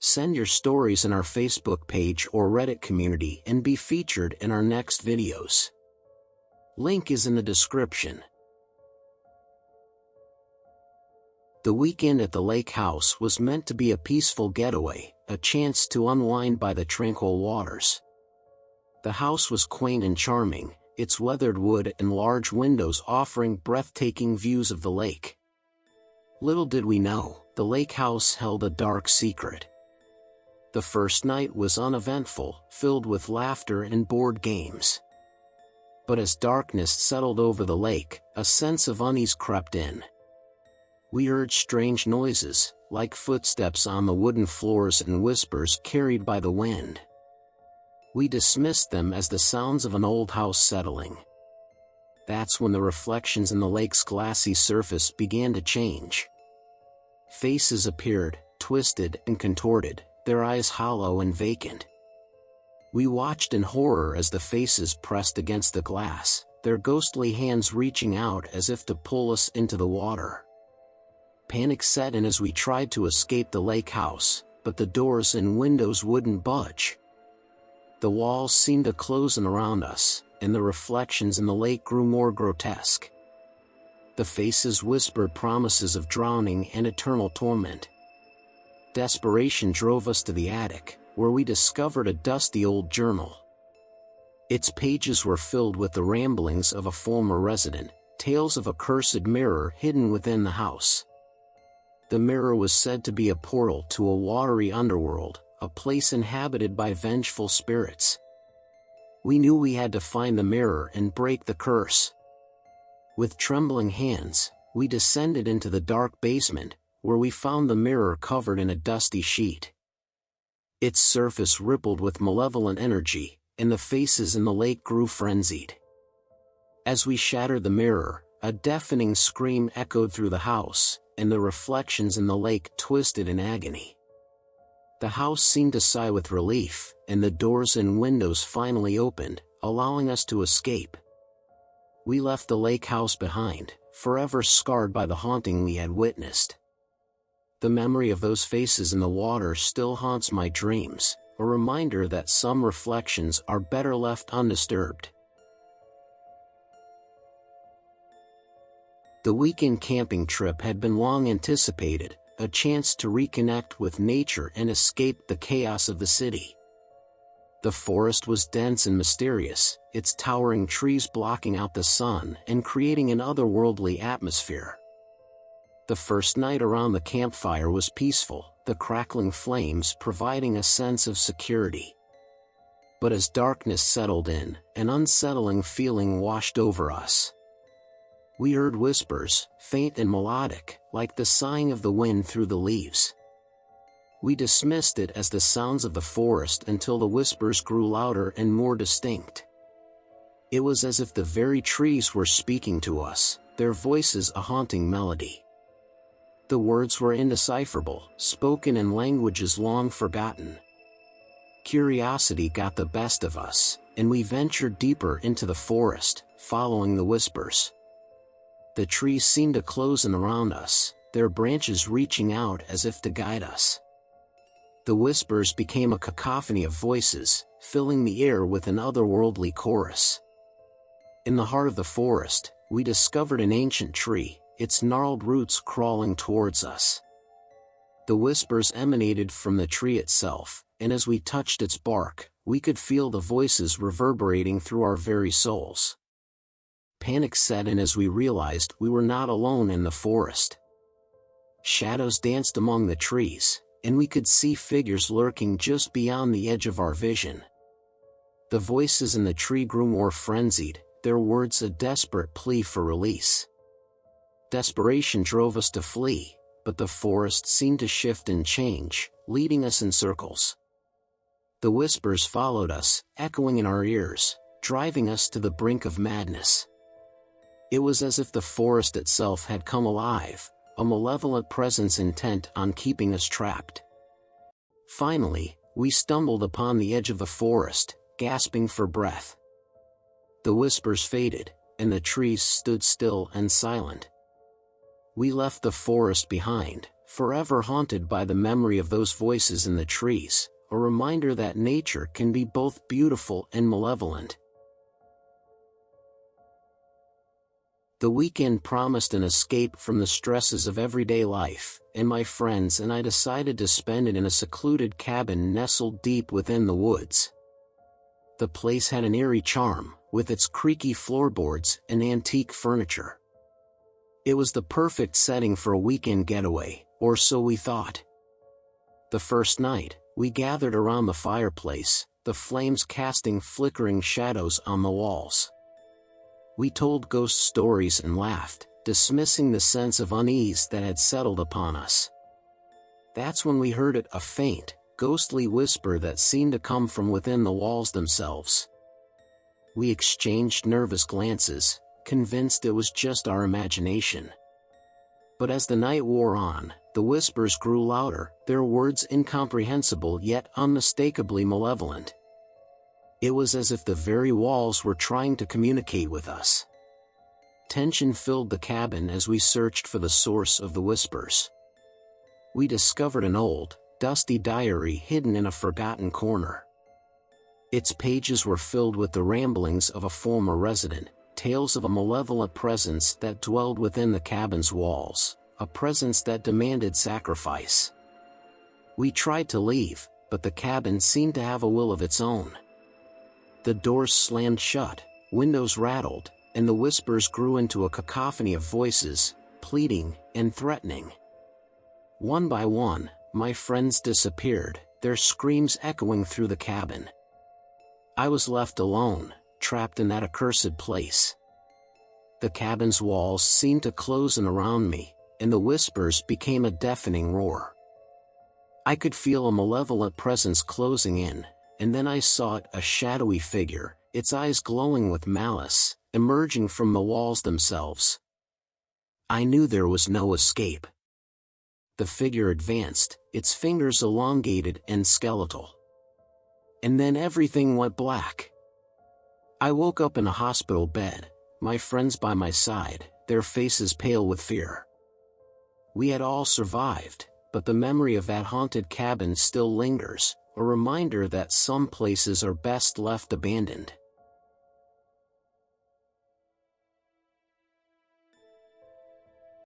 Send your stories in our Facebook page or Reddit community and be featured in our next videos. Link is in the description. The weekend at the lake house was meant to be a peaceful getaway, a chance to unwind by the tranquil waters. The house was quaint and charming, its weathered wood and large windows offering breathtaking views of the lake. Little did we know, the lake house held a dark secret. The first night was uneventful, filled with laughter and board games. But as darkness settled over the lake, a sense of unease crept in. We heard strange noises, like footsteps on the wooden floors and whispers carried by the wind. We dismissed them as the sounds of an old house settling. That's when the reflections in the lake's glassy surface began to change. Faces appeared, twisted and contorted, their eyes hollow and vacant. We watched in horror as the faces pressed against the glass, their ghostly hands reaching out as if to pull us into the water. Panic set in as we tried to escape the lake house, but the doors and windows wouldn't budge. The walls seemed to close in around us, and the reflections in the lake grew more grotesque. The faces whispered promises of drowning and eternal torment. Desperation drove us to the attic, where we discovered a dusty old journal. Its pages were filled with the ramblings of a former resident, tales of a cursed mirror hidden within the house. The mirror was said to be a portal to a watery underworld, a place inhabited by vengeful spirits. We knew we had to find the mirror and break the curse. With trembling hands, we descended into the dark basement, where we found the mirror covered in a dusty sheet. Its surface rippled with malevolent energy, and the faces in the lake grew frenzied. As we shattered the mirror, a deafening scream echoed through the house, and the reflections in the lake twisted in agony. The house seemed to sigh with relief, and the doors and windows finally opened, allowing us to escape. We left the lake house behind, forever scarred by the haunting we had witnessed. The memory of those faces in the water still haunts my dreams, a reminder that some reflections are better left undisturbed. The weekend camping trip had been long anticipated, a chance to reconnect with nature and escape the chaos of the city. The forest was dense and mysterious, its towering trees blocking out the sun and creating an otherworldly atmosphere. The first night around the campfire was peaceful, the crackling flames providing a sense of security. But as darkness settled in, an unsettling feeling washed over us. We heard whispers, faint and melodic, like the sighing of the wind through the leaves. We dismissed it as the sounds of the forest until the whispers grew louder and more distinct. It was as if the very trees were speaking to us, their voices a haunting melody. The words were indecipherable, spoken in languages long forgotten. Curiosity got the best of us, and we ventured deeper into the forest, following the whispers. The trees seemed to close in around us, their branches reaching out as if to guide us. The whispers became a cacophony of voices, filling the air with an otherworldly chorus. In the heart of the forest, we discovered an ancient tree, its gnarled roots crawling towards us. The whispers emanated from the tree itself, and as we touched its bark, we could feel the voices reverberating through our very souls. Panic set in as we realized we were not alone in the forest. Shadows danced among the trees, and we could see figures lurking just beyond the edge of our vision. The voices in the tree grew more frenzied, their words a desperate plea for release. Desperation drove us to flee, but the forest seemed to shift and change, leading us in circles. The whispers followed us, echoing in our ears, driving us to the brink of madness. It was as if the forest itself had come alive, a malevolent presence intent on keeping us trapped. Finally, we stumbled upon the edge of the forest, gasping for breath. The whispers faded, and the trees stood still and silent. We left the forest behind, forever haunted by the memory of those voices in the trees, a reminder that nature can be both beautiful and malevolent. The weekend promised an escape from the stresses of everyday life, and my friends and I decided to spend it in a secluded cabin nestled deep within the woods. The place had an eerie charm, with its creaky floorboards and antique furniture. It was the perfect setting for a weekend getaway, or so we thought. The first night, we gathered around the fireplace, the flames casting flickering shadows on the walls. We told ghost stories and laughed, dismissing the sense of unease that had settled upon us. That's when we heard it, a faint, ghostly whisper that seemed to come from within the walls themselves. We exchanged nervous glances, convinced it was just our imagination. But as the night wore on, the whispers grew louder, their words incomprehensible yet unmistakably malevolent. It was as if the very walls were trying to communicate with us. Tension filled the cabin as we searched for the source of the whispers. We discovered an old, dusty diary hidden in a forgotten corner. Its pages were filled with the ramblings of a former resident, tales of a malevolent presence that dwelled within the cabin's walls, a presence that demanded sacrifice. We tried to leave, but the cabin seemed to have a will of its own. The doors slammed shut, windows rattled, and the whispers grew into a cacophony of voices, pleading and threatening. One by one, my friends disappeared, their screams echoing through the cabin. I was left alone, trapped in that accursed place. The cabin's walls seemed to close in around me, and the whispers became a deafening roar. I could feel a malevolent presence closing in, and then I saw it, a shadowy figure, its eyes glowing with malice, emerging from the walls themselves. I knew there was no escape. The figure advanced, its fingers elongated and skeletal. And then everything went black. I woke up in a hospital bed, my friends by my side, their faces pale with fear. We had all survived, but the memory of that haunted cabin still lingers, a reminder that some places are best left abandoned.